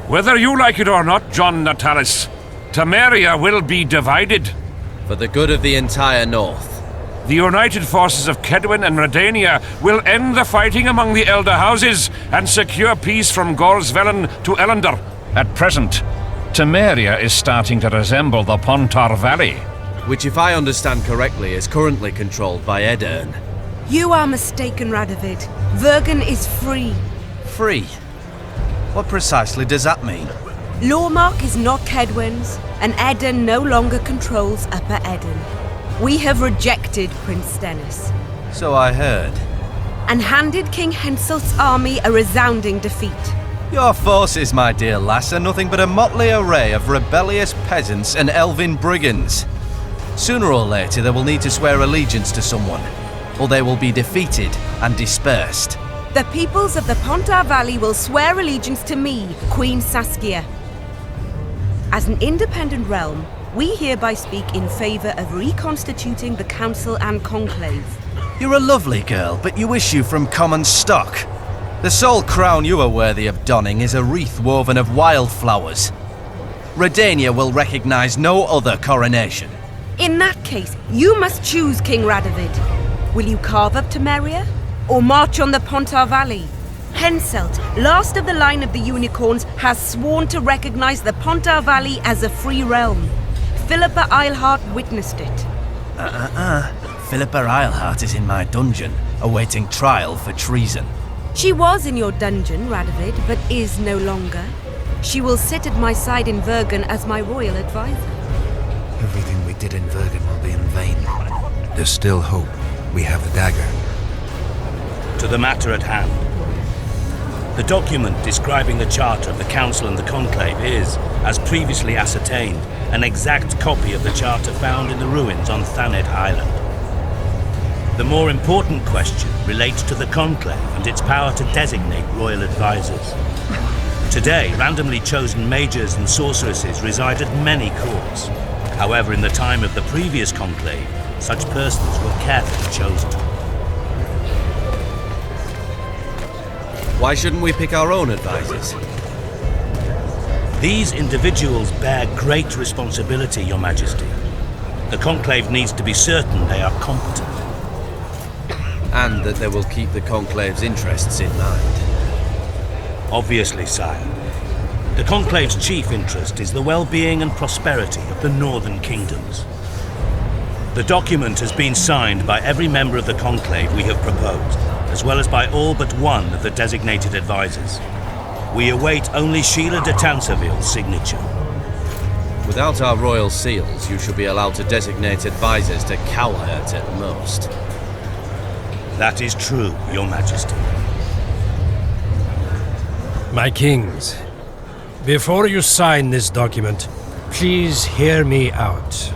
Whether you like it or not, John Natalis, Temeria will be divided. For the good of the entire North. The united forces of Kedwin and Redania will end the fighting among the Elder Houses and secure peace from Gorsvelen to Ellender. At present, Temeria is starting to resemble the Pontar Valley. Which, if I understand correctly, is currently controlled by Edern. You are mistaken, Radovid. Vergen is free. Free? What precisely does that mean? Lormark is not Kedwin's, and Edern no longer controls Upper Edern. We have rejected Prince Stennis. So I heard. And handed King Henselt's army a resounding defeat. Your forces, my dear lass, are nothing but a motley array of rebellious peasants and elven brigands. Sooner or later they will need to swear allegiance to someone, or they will be defeated and dispersed. The peoples of the Pontar Valley will swear allegiance to me, Queen Saskia. As an independent realm, we hereby speak in favor of reconstituting the Council and Conclave. You're a lovely girl, but you issue from common stock. The sole crown you are worthy of donning is a wreath woven of wildflowers. Redania will recognize no other coronation. In that case, you must choose, King Radovid. Will you carve up Temeria, or march on the Pontar Valley? Henselt, last of the line of the Unicorns, has sworn to recognize the Pontar Valley as a free realm. Philippa Eilhart witnessed it. Philippa Eilhart is in my dungeon, awaiting trial for treason. She was in your dungeon, Radovid, but is no longer. She will sit at my side in Vergen as my royal advisor. Everything we did in Vergen will be in vain. There's still hope. We have the dagger. To the matter at hand. The document describing the charter of the Council and the Conclave is, as previously ascertained, an exact copy of the charter found in the ruins on Thaned Island. The more important question relates to the Conclave and its power to designate royal advisors. Today, randomly chosen mages and sorceresses reside at many courts. However, in the time of the previous Conclave, such persons were carefully chosen. Why shouldn't we pick our own advisors? These individuals bear great responsibility, Your Majesty. The Conclave needs to be certain they are competent. And that they will keep the Conclave's interests in mind. Obviously, sire. The Conclave's chief interest is the well-being and prosperity of the northern kingdoms. The document has been signed by every member of the Conclave we have proposed, as well as by all but one of the designated advisors. We await only Sheila de Tanseville's signature. Without our royal seals, you should be allowed to designate advisors to Cowhurt at most. That is true, Your Majesty. My kings, before you sign this document, please hear me out.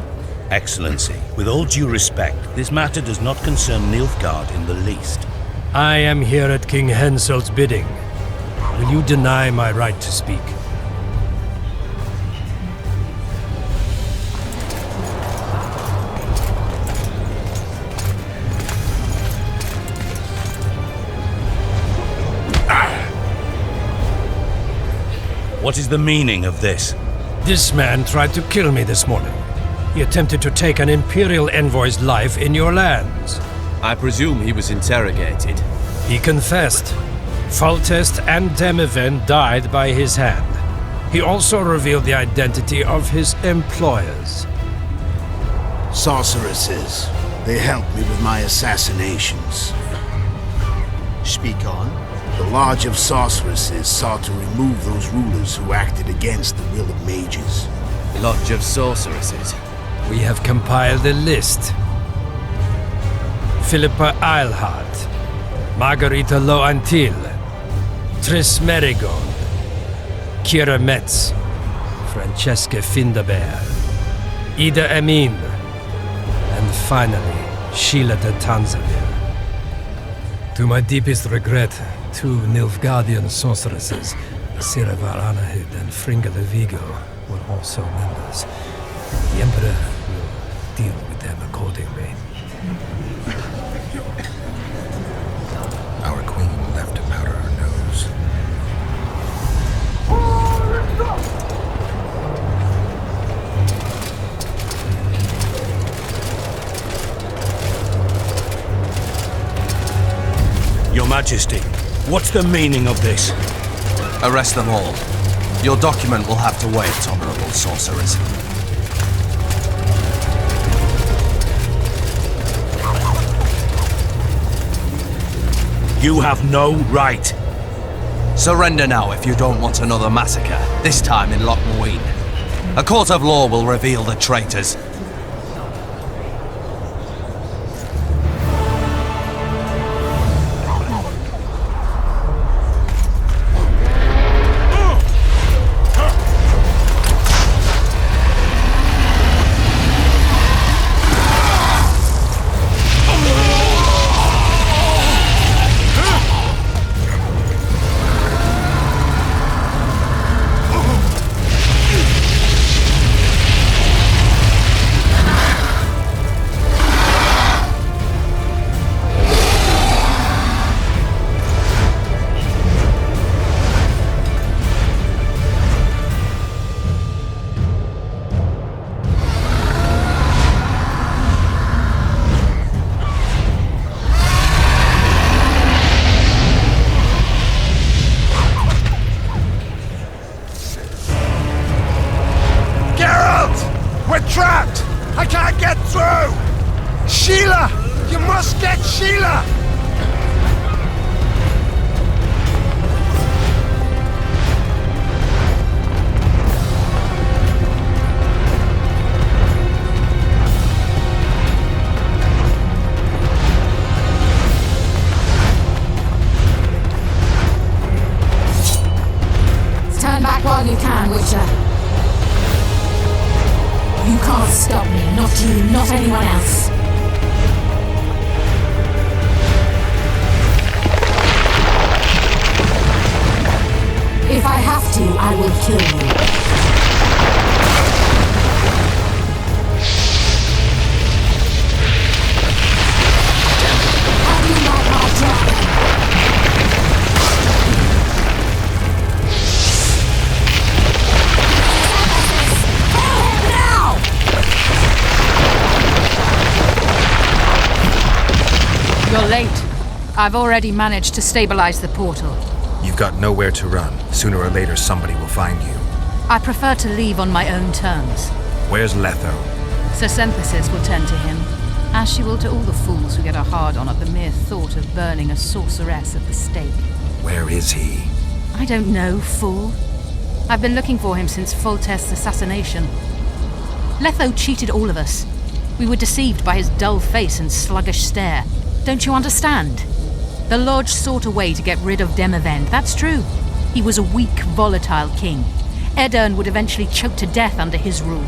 Excellency, with all due respect, this matter does not concern Nilfgaard in the least. I am here at King Henselt's bidding. Will you deny my right to speak? What is the meaning of this? This man tried to kill me this morning. He attempted to take an Imperial envoy's life in your lands. I presume he was interrogated. He confessed. Foltest and Demiven died by his hand. He also revealed the identity of his employers. Sorceresses. They helped me with my assassinations. Speak on. The Lodge of Sorceresses sought to remove those rulers who acted against the will of mages. Lodge of Sorceresses. We have compiled a list. Philippa Eilhart, Margarita Loantil, Tris Merigold, Kira Metz, Francesca Findaber, Ida Emin, and finally, Sheila de Tanseville. To my deepest regret, two Nilfgaardian sorceresses, Siravar Anahid and Fringala Vigo, were also members. The Emperor will deal with them accordingly. Our queen left to powder her nose. Majesty, what's the meaning of this? Arrest them all. Your document will have to wait, honorable sorcerers. You have no right. Surrender now if you don't want another massacre, this time in Lochmuin. A court of law will reveal the traitors. Trapped! I can't get through! Sheila! You must get Sheila! Turn back while you can, Witcher. You can't stop me, not you, not anyone else. If I have to, I will kill you. How do you like my dragon? You're late. I've already managed to stabilize the portal. You've got nowhere to run. Sooner or later, somebody will find you. I prefer to leave on my own terms. Where's Letho? Sir Synthesis will tend to him, as she will to all the fools who get a hard-on at the mere thought of burning a sorceress at the stake. Where is he? I don't know, fool. I've been looking for him since Foltest's assassination. Letho cheated all of us. We were deceived by his dull face and sluggish stare. Don't you understand? The Lodge sought a way to get rid of Demavend, that's true. He was a weak, volatile king. Edirn would eventually choke to death under his rule.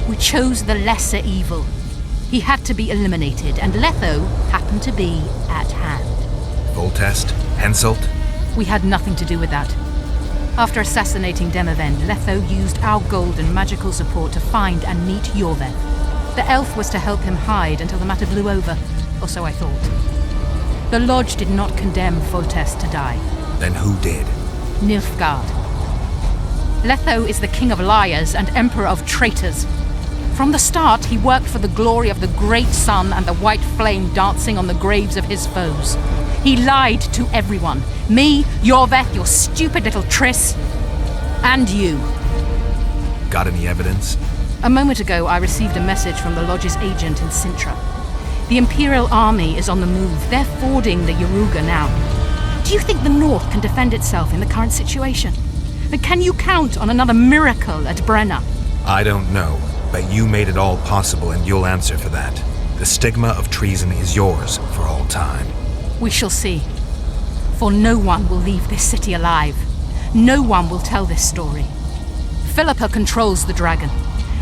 We chose the lesser evil. He had to be eliminated, and Letho happened to be at hand. Foltest? Henselt? We had nothing to do with that. After assassinating Demavend, Letho used our gold and magical support to find and meet Yorveth. The elf was to help him hide until the matter blew over, or so I thought. The Lodge did not condemn Foltest to die. Then who did? Nilfgaard. Letho is the king of liars and emperor of traitors. From the start, he worked for the glory of the great sun and the white flame dancing on the graves of his foes. He lied to everyone. Me, Yorveth, your stupid little Triss, and you. Got any evidence? A moment ago, I received a message from the Lodge's agent in Sintra. The Imperial Army is on the move. They're fording the Yaruga now. Do you think the North can defend itself in the current situation? And can you count on another miracle at Brenna? I don't know, but you made it all possible and you'll answer for that. The stigma of treason is yours for all time. We shall see. For no one will leave this city alive. No one will tell this story. Philippa controls the dragon.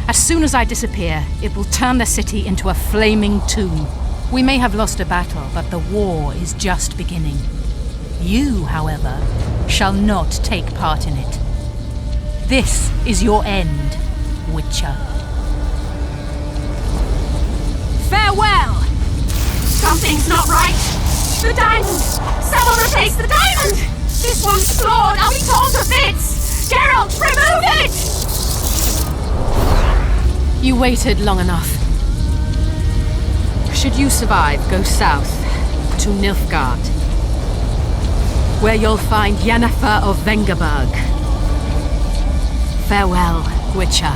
As soon as I disappear, it will turn the city into a flaming tomb. We may have lost a battle, but the war is just beginning. You, however, shall not take part in it. This is your end, Witcher. Farewell! Something's not right! The diamond! Someone replace the diamond! This one's flawed! I'll be torn to bits! Geralt, remove it! You waited long enough. Should you survive, go south to Nilfgaard. where you'll find Yennefer of Vengerberg. Farewell, Witcher.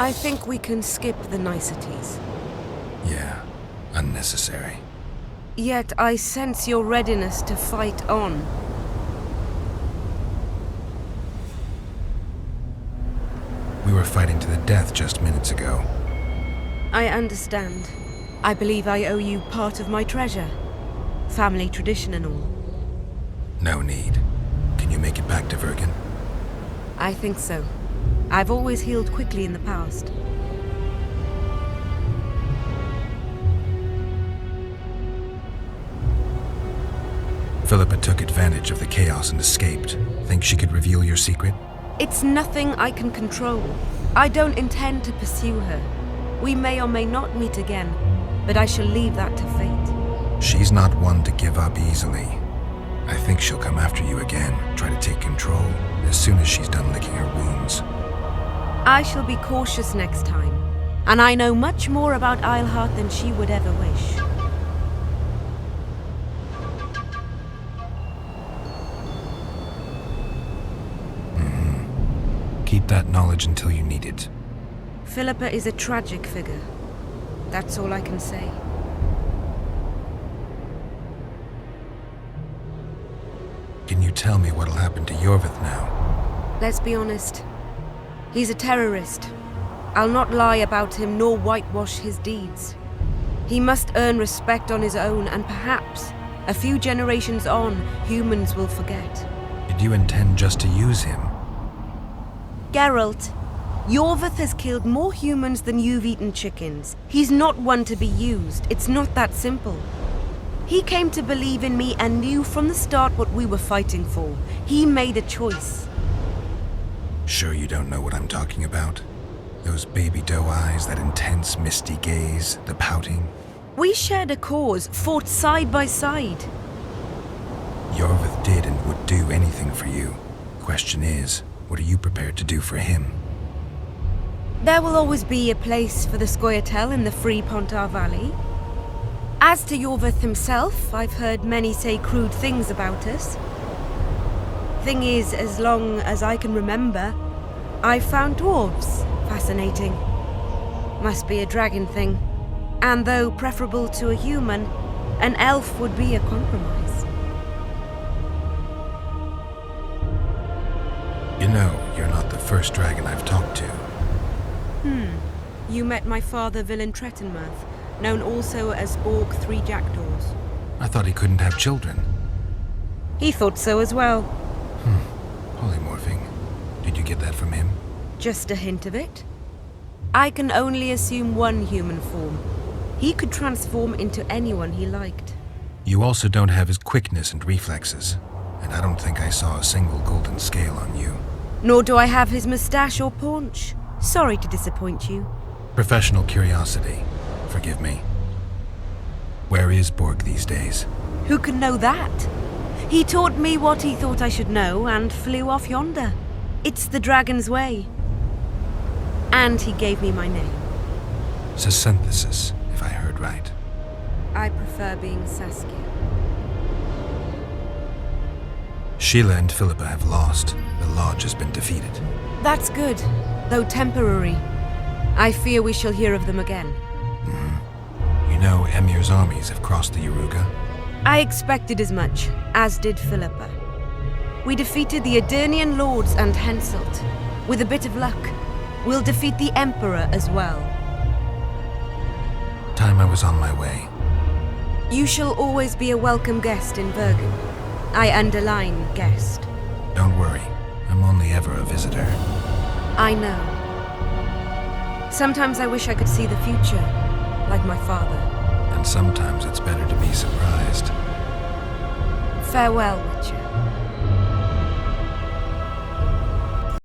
I think we can skip the niceties. Yeah, unnecessary. Yet I sense your readiness to fight on. We were fighting to the death just minutes ago. I understand. I believe I owe you part of my treasure. Family tradition and all. No need. Can you make it back to Vergen? I think so. I've always healed quickly in the past. Philippa took advantage of the chaos and escaped. Think she could reveal your secret? It's nothing I can control. I don't intend to pursue her. We may or may not meet again, but I shall leave that to fate. She's not one to give up easily. I think she'll come after you again, try to take control, as soon as she's done licking her wounds. I shall be cautious next time, and I know much more about Eilhart than she would ever wish. Keep that knowledge until you need it. Philippa is a tragic figure. That's all I can say. Can you tell me what'll happen to Yorvith now? Let's be honest. He's a terrorist. I'll not lie about him nor whitewash his deeds. He must earn respect on his own, and perhaps, a few generations on, humans will forget. Did you intend just to use him? Geralt, Yorvith has killed more humans than you've eaten chickens. He's not one to be used. It's not that simple. He came to believe in me and knew from the start what we were fighting for. He made a choice. Sure you don't know what I'm talking about? Those baby doe eyes, that intense misty gaze, the pouting. We shared a cause, fought side by side. Yorvith did and would do anything for you. Question is, what are you prepared to do for him? There will always be a place for the Scoia'tael in the free Pontar Valley. As to Yorvith himself, I've heard many say crude things about us. Thing is, as long as I can remember, I've found dwarves fascinating. Must be a dragon thing. And though preferable to a human, an elf would be a compromise. You know, you're not the first dragon I've talked to. You met my father, Villain Trettenmirth, known also as Borg Three Jackdaws. I thought he couldn't have children. He thought so as well. Polymorphing. Did you get that from him? Just a hint of it. I can only assume one human form. He could transform into anyone he liked. You also don't have his quickness and reflexes, and I don't think I saw a single golden scale on you. Nor do I have his moustache or paunch. Sorry to disappoint you. Professional curiosity. Forgive me. Where is Borg these days? Who can know that? He taught me what he thought I should know and flew off yonder. It's the dragon's way. And he gave me my name. Synthesis, if I heard right. I prefer being Saskia. Sheila and Philippa have lost. The Lodge has been defeated. That's good, though temporary. I fear we shall hear of them again. You know Emir's armies have crossed the Yaruga? I expected as much, as did Philippa. We defeated the Adernian lords and Henselt. With a bit of luck, we'll defeat the Emperor as well. Time I was on my way. You shall always be a welcome guest in Vergen. I underline guest. Don't worry, I'm only ever a visitor. I know. Sometimes I wish I could see the future, like my father. And sometimes it's better to be surprised. Farewell, Witcher.